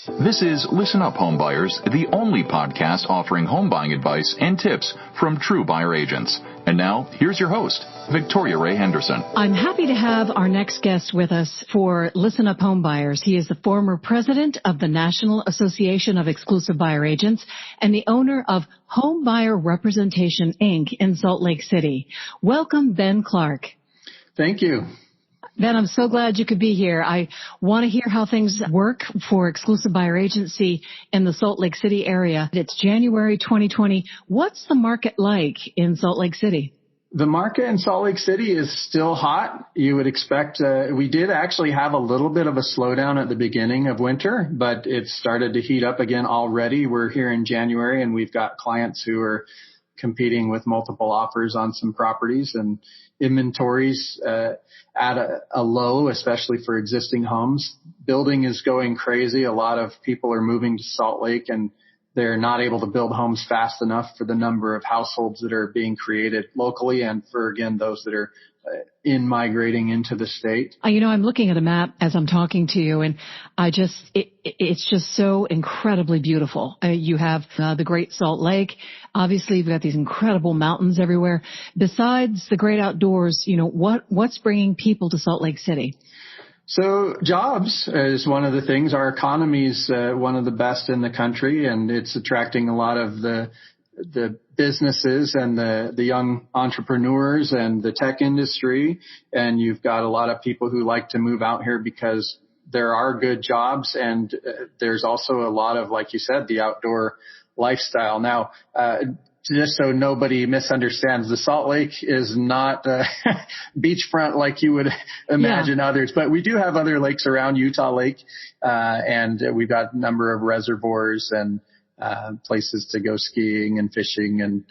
This is Listen Up Home Buyers, the only podcast offering home buying advice and tips from true buyer agents. And now, here's your host, Victoria Ray Henderson. I'm happy to have our next guest with us for Listen Up Home Buyers. He is the former president of the National Association of Exclusive Buyer Agents and the owner of Home Buyer Representation, Inc. in Salt Lake City. Welcome, Ben Clark. Thank you. Ben, I'm so glad you could be here. I want to hear how things work for Exclusive Buyer Agency in the Salt Lake City area. It's January 2020. What's the market like in Salt Lake City? The market in Salt Lake City is still hot. You would expect, we did actually have a little bit of a slowdown at the beginning of winter, but it started to heat up again already. We're here in January and we've got clients who are competing with multiple offers on some properties, and inventories at a low, especially for existing homes. Building is going crazy. A lot of people are moving to Salt Lake and they're not able to build homes fast enough for the number of households that are being created locally and for, again, those that are migrating into the state. I'm looking at a map as I'm talking to you, and it's just so incredibly beautiful. You have the Great Salt Lake. Obviously, you've got these incredible mountains everywhere. Besides the great outdoors, what's bringing people to Salt Lake City? So jobs is one of the things. Our economy is one of the best in the country, and it's attracting a lot of the businesses and the young entrepreneurs and the tech industry. And you've got a lot of people who like to move out here because there are good jobs, and there's also a lot of, like you said, the outdoor lifestyle. Now, just so nobody misunderstands, the Salt Lake is not beachfront like you would imagine others, but we do have other lakes around, Utah Lake, and we've got a number of reservoirs and places to go skiing and fishing and,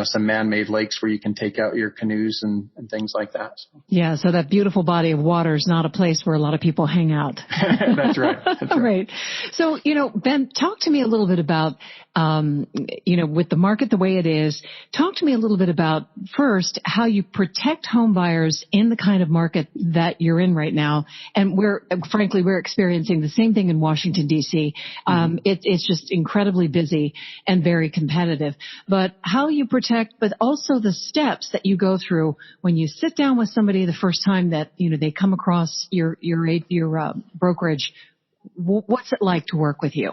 some man-made lakes where you can take out your canoes and things like that. Yeah, so that beautiful body of water is not a place where a lot of people hang out. That's right. Right. So, Ben, talk to me a little bit about, with the market the way it is, talk to me a little bit about, first, how you protect home buyers in the kind of market that you're in right now. And we're experiencing the same thing in Washington, D.C. It's just incredibly busy and very competitive. But how you protect, but also the steps that you go through when you sit down with somebody the first time that, they come across your brokerage. What's it like to work with you?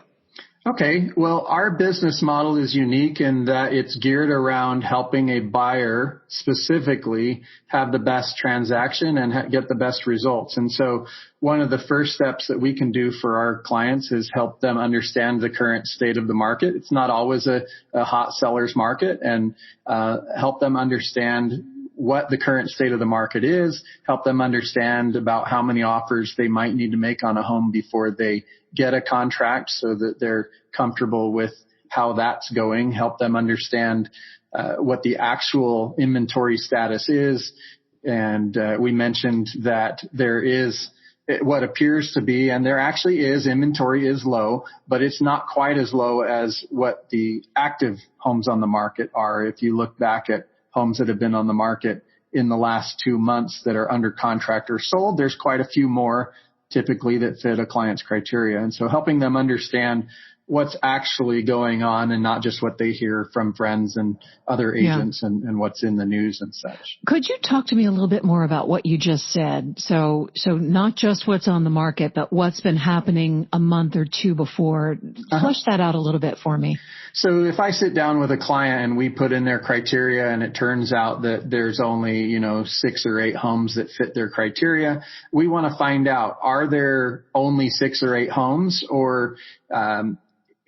Okay. Well, our business model is unique in that it's geared around helping a buyer specifically have the best transaction and get the best results. And so one of the first steps that we can do for our clients is help them understand the current state of the market. It's not always a hot seller's market, and help them understand what the current state of the market is, help them understand about how many offers they might need to make on a home before they get a contract so that they're comfortable with how that's going, help them understand what the actual inventory status is. And we mentioned that there is what appears to be, and there actually is, inventory is low, but it's not quite as low as what the active homes on the market are. If you look back at homes that have been on the market in the last 2 months that are under contract or sold, there's quite a few more typically that fit a client's criteria. And so helping them understand what's actually going on and not just what they hear from friends and other agents and what's in the news and such. Could you talk to me a little bit more about what you just said? So not just what's on the market, but what's been happening a month or two before. Flesh that out a little bit for me. So if I sit down with a client and we put in their criteria and it turns out that there's only, 6 or 8 homes that fit their criteria, we want to find out, are there only 6 or 8 homes, or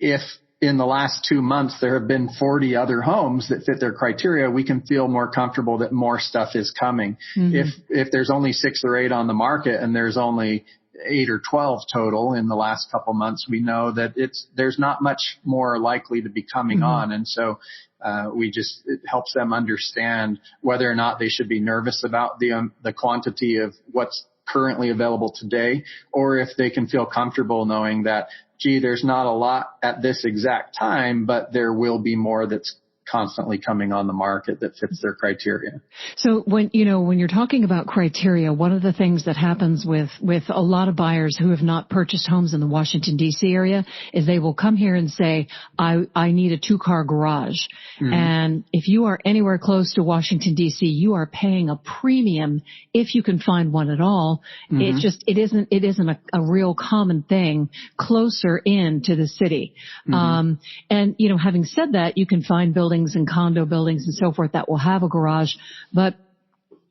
if in the last 2 months there have been 40 other homes that fit their criteria, we can feel more comfortable that more stuff is coming. Mm-hmm. If there's only 6 or 8 on the market and there's only 8 or 12 total in the last couple months, we know that there's not much more likely to be coming on. And so it helps them understand whether or not they should be nervous about the quantity of what's currently available today, or if they can feel comfortable knowing that, there's not a lot at this exact time, but there will be more that's constantly coming on the market that fits their criteria. So when you're talking about criteria, one of the things that happens with a lot of buyers who have not purchased homes in the Washington D.C. area is they will come here and say, I need a 2-car garage. Mm-hmm. And if you are anywhere close to Washington D.C., you are paying a premium if you can find one at all. Mm-hmm. It isn't a real common thing closer in to the city. Mm-hmm. And having said that, you can find buildings and condo buildings and so forth that will have a garage, but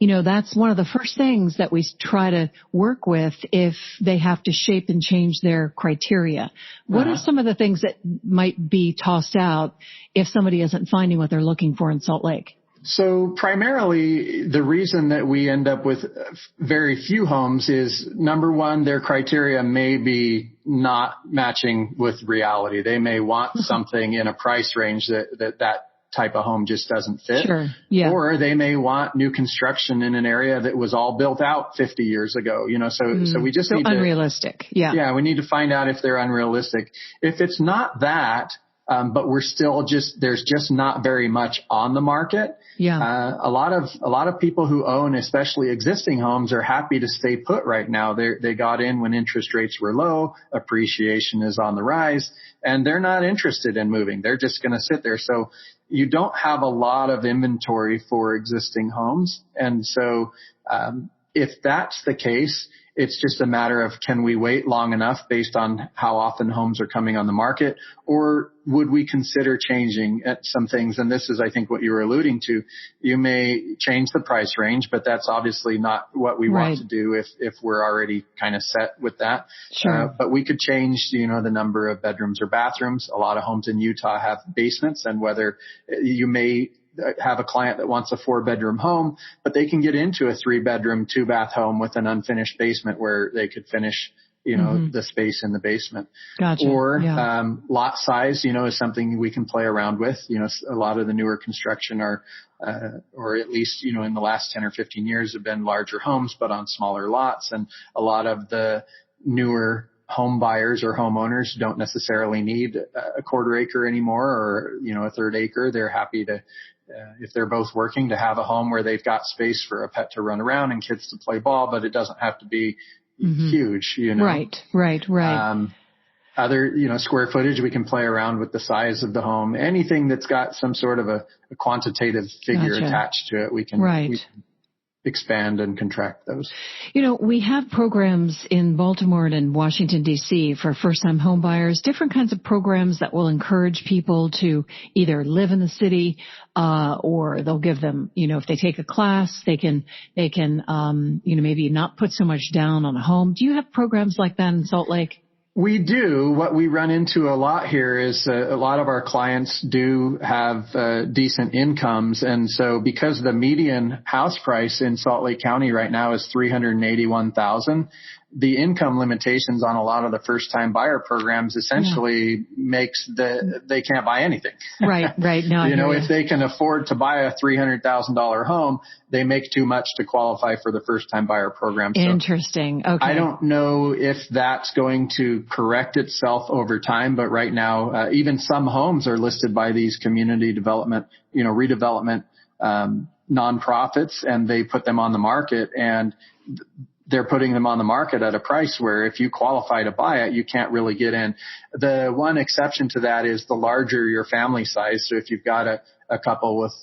that's one of the first things that we try to work with if they have to shape and change their criteria. What are some of the things that might be tossed out if somebody isn't finding what they're looking for in Salt Lake? So primarily the reason that we end up with very few homes is, number one, their criteria may be not matching with reality. They may want something in a price range that type of home just doesn't fit. Sure. Yeah. Or they may want new construction in an area that was all built out 50 years ago, so we just need unrealistic. Yeah. We need to find out if they're unrealistic. If it's not that, but we're still there's just not very much on the market. Yeah. A lot of people who own, especially existing homes, are happy to stay put right now. They got in when interest rates were low, appreciation is on the rise, and they're not interested in moving. They're just going to sit there. So you don't have a lot of inventory for existing homes. And so, if that's the case, it's just a matter of, can we wait long enough based on how often homes are coming on the market, or would we consider changing some things? And this is, I think, what you were alluding to. You may change the price range, but that's obviously not what we want to do if we're already kind of set with that. Sure. But we could change, the number of bedrooms or bathrooms. A lot of homes in Utah have basements, and whether you may have a client that wants a 4-bedroom home, but they can get into a 3-bedroom, 2-bath home with an unfinished basement where they could finish, the space in the basement. Gotcha. Or, lot size, is something we can play around with. A lot of the newer construction are, or at least, in the last 10 or 15 years have been larger homes, but on smaller lots. And a lot of the newer home buyers or homeowners don't necessarily need a 1/4 acre anymore, or, a 1/3 acre. They're happy to, if they're both working, to have a home where they've got space for a pet to run around and kids to play ball, but it doesn't have to be huge, Right. Other, square footage, we can play around with the size of the home. Anything that's got some sort of a quantitative figure attached to it, we can expand and contract those. We have programs in Baltimore and in Washington, D.C. for first-time home buyers, different kinds of programs that will encourage people to either live in the city, or they'll give them, if they take a class, they can, maybe not put so much down on a home. Do you have programs like that in Salt Lake? We do. What we run into a lot here is a lot of our clients do have decent incomes. And so because the median house price in Salt Lake County right now is $381,000, the income limitations on a lot of the first-time buyer programs essentially makes they can't buy anything. Right. No, if they can afford to buy a $300,000 home, they make too much to qualify for the first-time buyer program. So interesting. Okay. I don't know if that's going to correct itself over time, but right now, even some homes are listed by these community development, redevelopment nonprofits, and they put them on the market, and they're putting them on the market at a price where if you qualify to buy it, you can't really get in. The one exception to that is the larger your family size. So if you've got a couple with,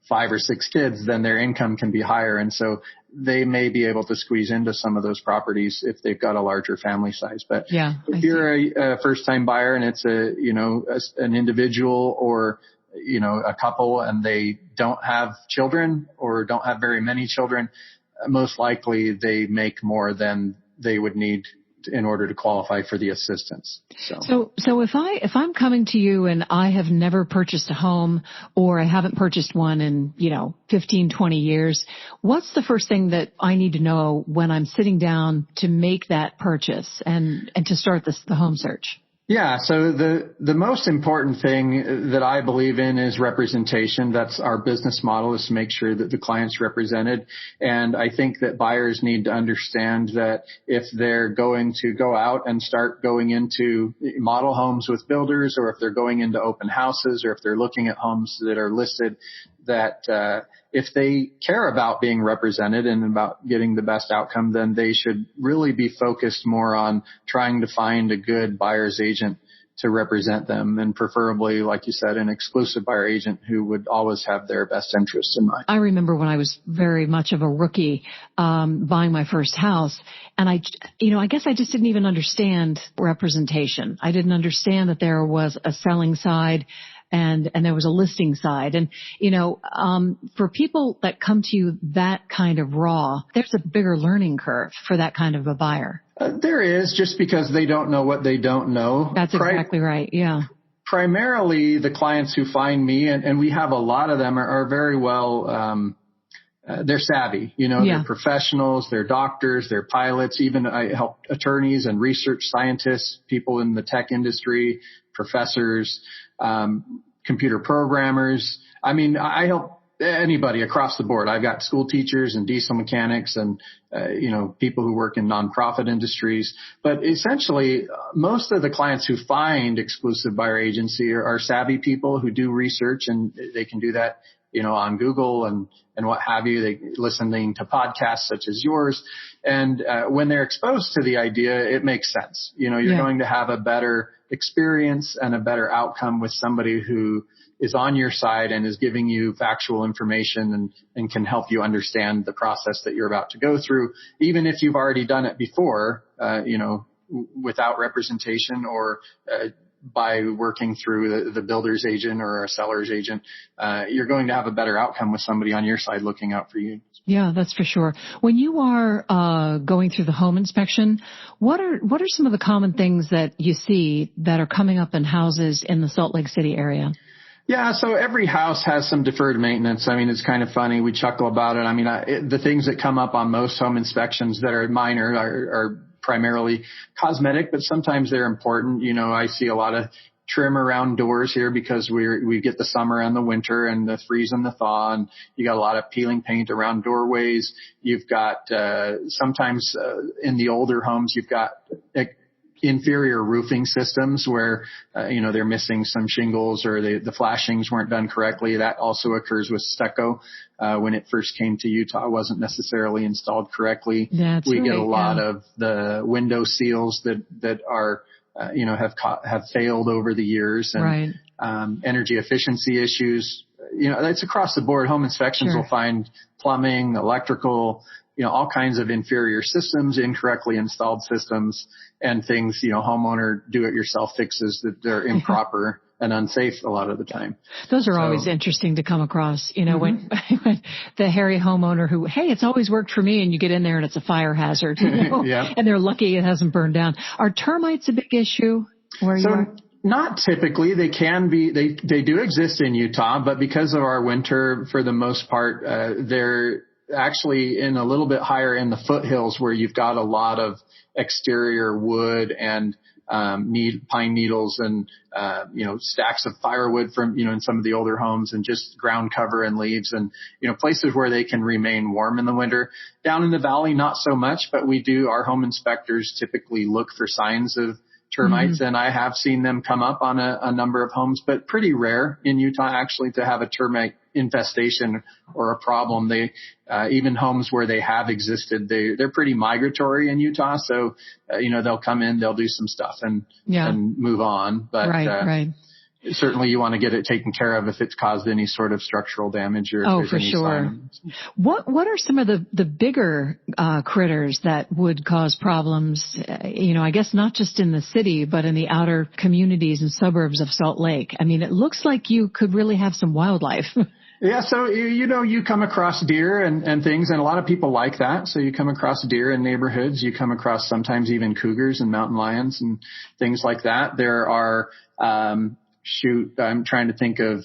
5 or 6 kids, then their income can be higher. And so they may be able to squeeze into some of those properties if they've got a larger family size. But if you're a first-time buyer and it's an individual or, a couple, and they don't have children or don't have very many children, most likely they make more than they would need in order to qualify for the assistance. So if I'm coming to you and I have never purchased a home, or I haven't purchased one in, 15, 20 years, what's the first thing that I need to know when I'm sitting down to make that purchase and to start the home search? Yeah. So the most important thing that I believe in is representation. That's our business model, is to make sure that the client's represented. And I think that buyers need to understand that if they're going to go out and start going into model homes with builders, or if they're going into open houses, or if they're looking at homes that are listed, that if they care about being represented and about getting the best outcome, then they should really be focused more on trying to find a good buyer's agent to represent them, and preferably, like you said, an exclusive buyer agent who would always have their best interests in mind. I remember when I was very much of a rookie, buying my first house, and I guess I just didn't even understand representation. I didn't understand that there was a selling side and there was a listing side. And, for people that come to you that kind of raw, there's a bigger learning curve for that kind of a buyer. There is, just because they don't know what they don't know. That's exactly right. Yeah. Primarily the clients who find me, and we have a lot of them, are very well, they're savvy, they're professionals, they're doctors, they're pilots. Even I help attorneys and research scientists, people in the tech industry, professors, computer programmers. I mean, I help anybody across the board. I've got school teachers and diesel mechanics and, people who work in nonprofit industries. But essentially, most of the clients who find exclusive buyer agency are savvy people who do research, and they can do that, on Google and what have you. They listening to podcasts such as yours. And, when they're exposed to the idea, it makes sense. You're going to have a better experience and a better outcome with somebody who is on your side and is giving you factual information and can help you understand the process that you're about to go through, even if you've already done it before, without representation, or by working through the builder's agent or a seller's agent. You're going to have a better outcome with somebody on your side looking out for you. Yeah, that's for sure. When you are going through the home inspection, what are some of the common things that you see that are coming up in houses in the Salt Lake City area? Yeah, so every house has some deferred maintenance. I mean, it's kind of funny. We chuckle about it. I mean, the things that come up on most home inspections that are minor are primarily cosmetic, but sometimes they're important. I see a lot of trim around doors here because we get the summer and the winter and the freeze and the thaw, and you got a lot of peeling paint around doorways. You've got sometimes in the older homes, you've got inferior roofing systems where they're missing some shingles, or the flashings weren't done correctly. That also occurs with stucco. When it first came to Utah, it wasn't necessarily installed correctly. We get a lot of the window seals that are have failed over the years, and energy efficiency issues. It's across the board. Home inspections will find plumbing, electrical, all kinds of inferior systems, incorrectly installed systems, and things, homeowner do-it-yourself fixes that they're improper and unsafe a lot of the time. Those are always interesting to come across, when the hairy homeowner who, hey, it's always worked for me, and you get in there and it's a fire hazard, and they're lucky it hasn't burned down. Are termites a big issue where you are? Not typically. They can be, they do exist in Utah, but because of our winter, for the most part, they're actually in a little bit higher in the foothills where you've got a lot of exterior wood and pine needles and stacks of firewood from in some of the older homes, and just ground cover and leaves, and places where they can remain warm in the winter. Down in the valley, not so much, but our home inspectors typically look for signs of termites, and I have seen them come up on a number of homes, but pretty rare in Utah actually to have a termite infestation or a problem. They even homes where they have existed, they're pretty migratory in Utah, so they'll come in, they'll do some stuff and move on, but certainly you want to get it taken care of if it's caused any sort of structural damage, or if there's any signs. What are some of the bigger critters that would cause problems, I guess not just in the city, but in the outer communities and suburbs of Salt Lake? I mean, it looks like you could really have some wildlife. Yeah, so you come across deer and things, and a lot of people like that. So you come across deer in neighborhoods. You come across sometimes even cougars and mountain lions and things like that. There are I'm trying to think of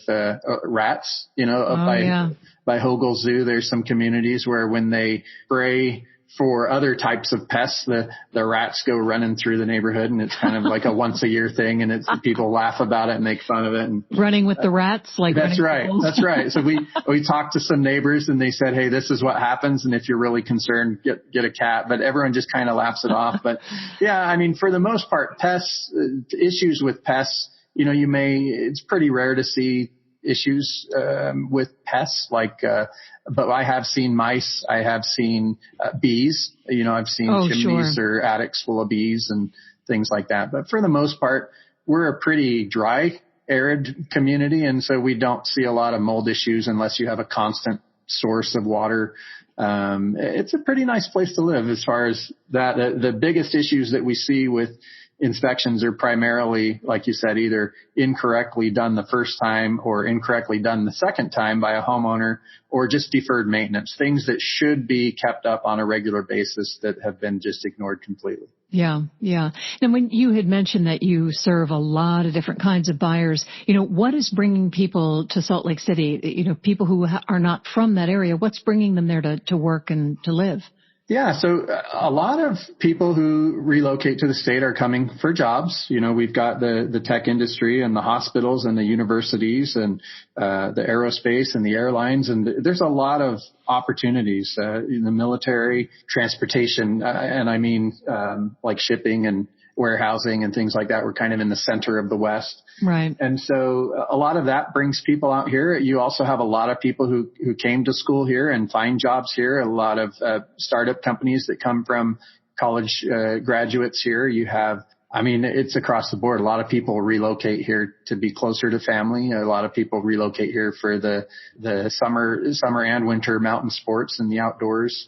rats, by Hogle Zoo. There's some communities where when they spray for other types of pests, the rats go running through the neighborhood, and it's kind of like a once a year thing, and people laugh about it and make fun of it. And running with the rats, like that's right. That's right. So we talked to some neighbors, and they said, hey, this is what happens, and if you're really concerned, get a cat. But everyone just kind of laughs it off. But yeah, I mean, for the most part, issues with pests, it's pretty rare to see issues with pests but I have seen mice. I have seen bees. I've seen chimneys or attics full of bees and things like that. But for the most part, we're a pretty dry, arid community, and so we don't see a lot of mold issues unless you have a constant source of water. It's a pretty nice place to live as far as that. The biggest issues that we see with inspections are primarily, like you said, either incorrectly done the first time or incorrectly done the second time by a homeowner, or just deferred maintenance, things that should be kept up on a regular basis that have been just ignored completely. Yeah, yeah. And when you had mentioned that you serve a lot of different kinds of buyers, what is bringing people to Salt Lake City? People who are not from that area, what's bringing them there to work and to live? Yeah, so a lot of people who relocate to the state are coming for jobs. We've got the tech industry and the hospitals and the universities and the aerospace and the airlines, and there's a lot of opportunities in the military, transportation, and I mean like shipping and warehousing and things like that. We're kind of in the center of the West. Right. And so a lot of that brings people out here. You also have a lot of people who came to school here and find jobs here. A lot of startup companies that come from college graduates here. You have, it's across the board. A lot of people relocate here to be closer to family. A lot of people relocate here for the summer and winter mountain sports and the outdoors.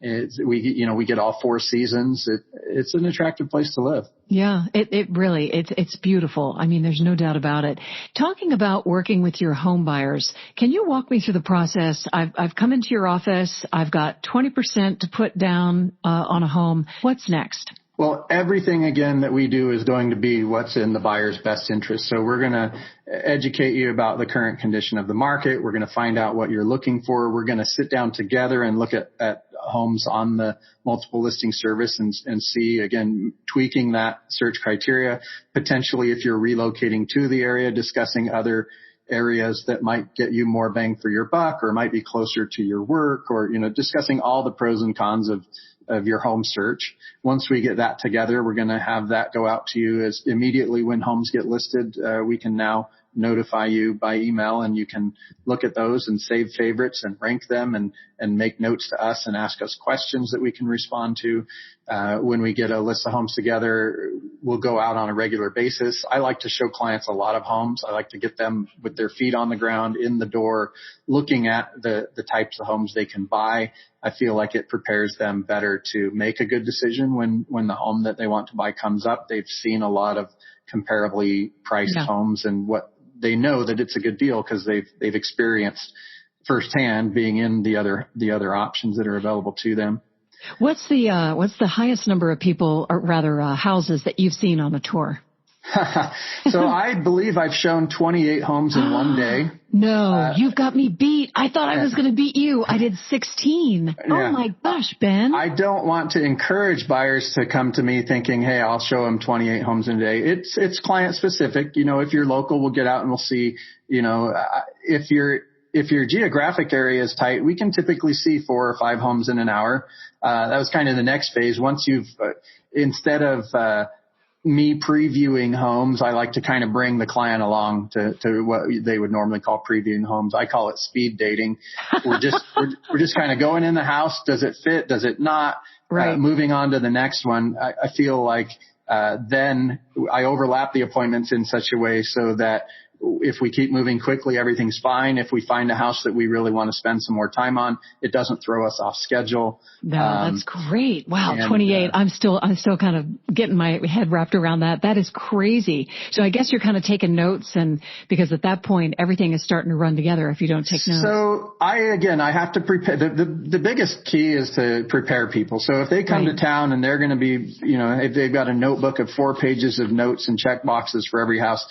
We get all 4 seasons. It's an attractive place to live. Yeah, it really, it's beautiful. I mean, there's no doubt about it. Talking about working with your home buyers, can you walk me through the process? I've come into your office. I've got 20% to put down on a home. What's next? Well, everything, again, that we do is going to be what's in the buyer's best interest. So we're going to educate you about the current condition of the market. We're going to find out what you're looking for. We're going to sit down together and look at homes on the multiple listing service and see, again, tweaking that search criteria. Potentially, if you're relocating to the area, discussing other areas that might get you more bang for your buck or might be closer to your work, or, discussing all the pros and cons of your home search. Once we get that together, we're going to have that go out to you as immediately when homes get listed. We can now notify you by email, and you can look at those and save favorites and rank them and make notes to us and ask us questions that we can respond to. When we get a list of homes together, we'll go out on a regular basis. I like to show clients a lot of homes. I like to get them with their feet on the ground in the door, looking at the types of homes they can buy. I feel like it prepares them better to make a good decision when the home that they want to buy comes up. They've seen a lot of comparably priced homes, and what they know that it's a good deal because they've experienced firsthand being in the other options that are available to them. What's the highest number of people, or rather houses, that you've seen on a tour? So I believe I've shown 28 homes in one day. No, you've got me beat. I thought I was going to beat you. I did 16. Yeah. Oh my gosh, Ben. I don't want to encourage buyers to come to me thinking, hey, I'll show them 28 homes in a day. It's client specific. If you're local, we'll get out and we'll see, if your geographic area is tight, we can typically see 4 or 5 homes in an hour. That was kind of the next phase. Once you've, instead of, me previewing homes, I like to kind of bring the client along to what they would normally call previewing homes. I call it speed dating. We're just kind of going in the house. Does it fit? Does it not? Right. Moving on to the next one. I feel like then I overlap the appointments in such a way so that if we keep moving quickly, everything's fine. If we find a house that we really want to spend some more time on, it doesn't throw us off schedule. No, that's great. Wow. 28. I'm still kind of getting my head wrapped around that. That is crazy. So I guess you're kind of taking notes, and because at that point, everything is starting to run together if you don't take notes. So I have to prepare. The biggest key is to prepare people. So if they come to town and they're going to be, if they've got a notebook of 4 pages of notes and check boxes for every house,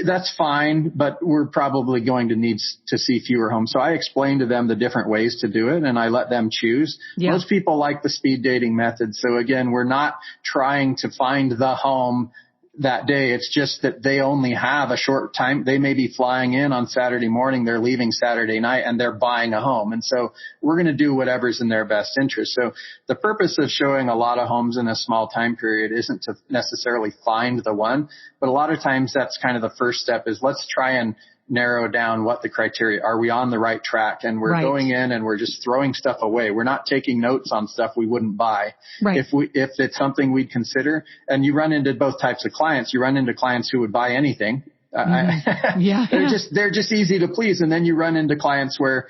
That's fine, but we're probably going to need to see fewer homes. So I explain to them the different ways to do it, and I let them choose. Yeah. Most people like the speed dating method. So again, we're not trying to find the home that day. It's just that they only have a short time. They may be flying in on Saturday morning. They're leaving Saturday night and they're buying a home. And so we're going to do whatever's in their best interest. So the purpose of showing a lot of homes in a small time period isn't to necessarily find the one, but a lot of times that's kind of the first step is let's try and narrow down what the criteria are. We on the right track? And we're going in and we're just throwing stuff away. We're not taking notes on stuff we wouldn't buy. If it's something we'd consider. And you run into both types of clients. You run into clients who would buy anything. They're just easy to please. And then you run into clients where,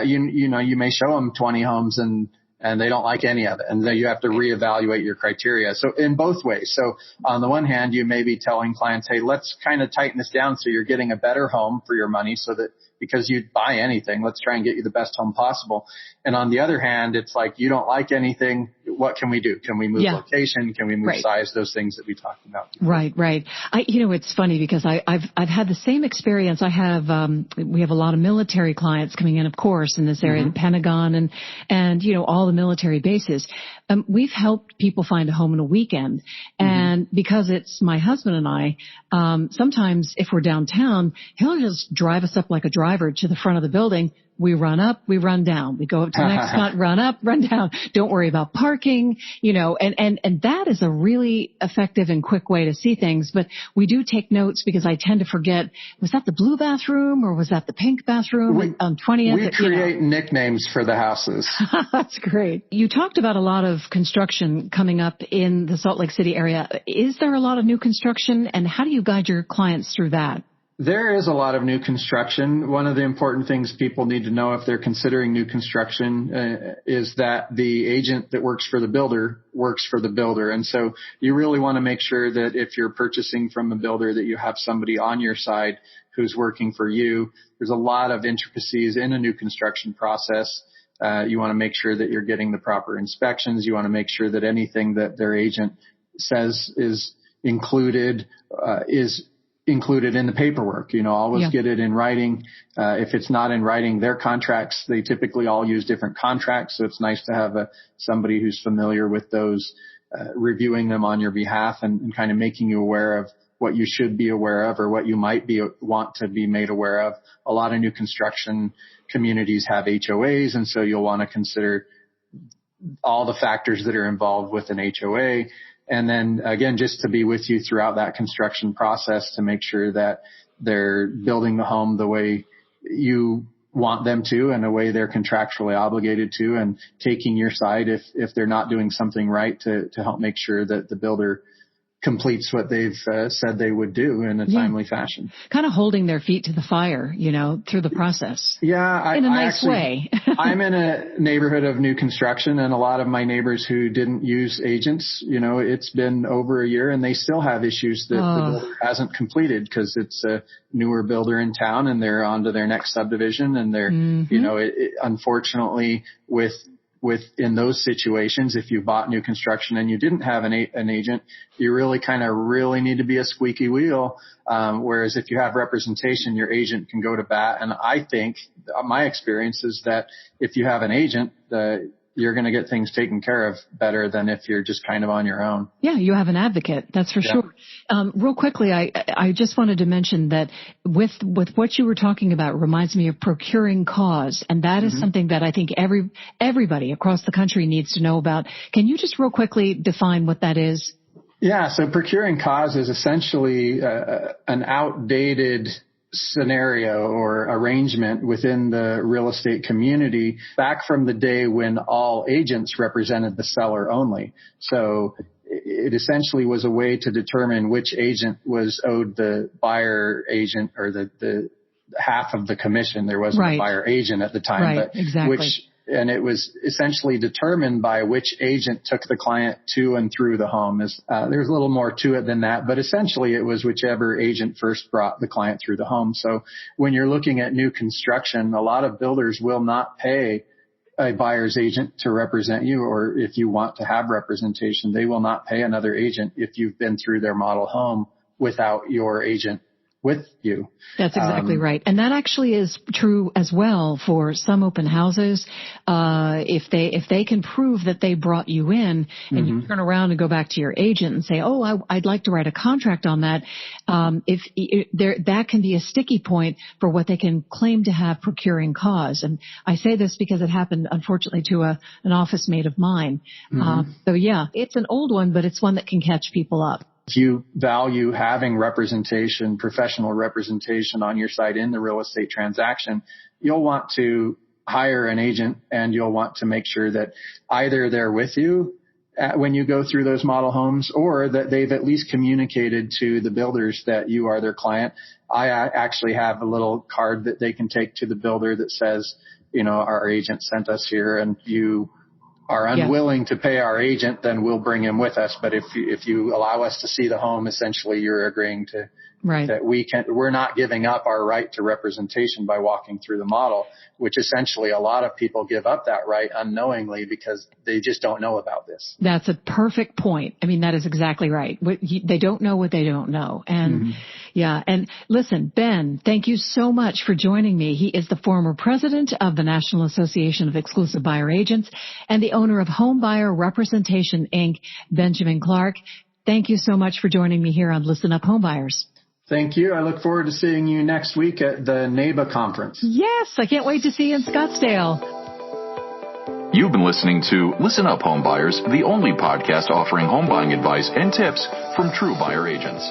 you may show them 20 homes and they don't like any of it. And then you have to reevaluate your criteria. So in both ways. So on the one hand, you may be telling clients, hey, let's kind of tighten this down so you're getting a better home for your money so that because you'd buy anything, let's try and get you the best home possible. And on the other hand, it's like you don't like anything. What can we do? Can we move location? Can we move size? Those things that we talked about before. Right. It's funny because I've had the same experience. We have a lot of military clients coming in, of course, in this area, the Pentagon and all the military bases. We've helped people find a home in a weekend. And because it's my husband and I, sometimes if we're downtown, he'll just drive us up like a driver to the front of the building. We run up, we run down. We go up to the next spot, run up, run down. Don't worry about parking, and that is a really effective and quick way to see things. But we do take notes because I tend to forget, was that the blue bathroom or was that the pink bathroom on 20th? We create nicknames for the houses. That's great. You talked about a lot of construction coming up in the Salt Lake City area. Is there a lot of new construction, and how do you guide your clients through that? There is a lot of new construction. One of the important things people need to know if they're considering new construction is that the agent that works for the builder works for the builder. And so you really want to make sure that if you're purchasing from a builder that you have somebody on your side who's working for you. There's a lot of intricacies in a new construction process. You want to make sure that you're getting the proper inspections. You want to make sure that anything that their agent says is included in the paperwork. Always get it in writing. If it's not in writing, their contracts, they typically all use different contracts. So it's nice to have somebody who's familiar with those, reviewing them on your behalf and kind of making you aware of what you should be aware of or what you might want to be made aware of. A lot of new construction communities have HOAs, and so you'll want to consider all the factors that are involved with an HOA. And then again, just to be with you throughout that construction process to make sure that they're building the home the way you want them to and the way they're contractually obligated to, and taking your side if they're not doing something right to help make sure that the builder completes what they've said they would do in a timely fashion. Kind of holding their feet to the fire, through the process. Yeah. In a nice way. I'm in a neighborhood of new construction, and a lot of my neighbors who didn't use agents, it's been over a year and they still have issues that the builder hasn't completed because it's a newer builder in town and they're on to their next subdivision, and they're, unfortunately in those situations, if you bought new construction and you didn't have an agent, you really need to be a squeaky wheel. Whereas if you have representation, your agent can go to bat. And I think my experience is that if you have an agent, you're going to get things taken care of better than if you're just kind of on your own. Yeah, you have an advocate. That's for sure. Real quickly, I just wanted to mention that with what you were talking about reminds me of procuring cause. And that is something that I think everybody across the country needs to know about. Can you just real quickly define what that is? Yeah. So procuring cause is essentially an outdated scenario or arrangement within the real estate community back from the day when all agents represented the seller only. So it essentially was a way to determine which agent was owed the buyer agent or the half of the commission. There wasn't a buyer agent at the time, but exactly. And it was essentially determined by which agent took the client to and through the home. There's a little more to it than that, but essentially it was whichever agent first brought the client through the home. So when you're looking at new construction, a lot of builders will not pay a buyer's agent to represent you, or if you want to have representation, they will not pay another agent if you've been through their model home without your agent with you. That's exactly right. And that actually is true as well for some open houses. If they can prove that they brought you in and you turn around and go back to your agent and say, oh, I'd like to write a contract on that. That can be a sticky point for what they can claim to have procuring cause. And I say this because it happened, unfortunately, to an office mate of mine. So yeah, it's an old one, but it's one that can catch people up. If you value having representation, professional representation on your side in the real estate transaction, you'll want to hire an agent and you'll want to make sure that either they're with you when you go through those model homes or that they've at least communicated to the builders that you are their client. I actually have a little card that they can take to the builder that says, our agent sent us here, and you are unwilling to pay our agent, then we'll bring him with us. But if you allow us to see the home, essentially you're agreeing to that we're not giving up our right to representation by walking through the model, which essentially a lot of people give up that right unknowingly because they just don't know about this. That's a perfect point. I mean, that is exactly right. They don't know what they don't know. And and listen, Ben, thank you so much for joining me. He is the former president of the National Association of Exclusive Buyer Agents and the owner of Home Buyer Representation, Inc., Benjamin Clark. Thank you so much for joining me here on Listen Up Homebuyers. Thank you. I look forward to seeing you next week at the NABA conference. Yes, I can't wait to see you in Scottsdale. You've been listening to Listen Up Homebuyers, the only podcast offering home buying advice and tips from true buyer agents.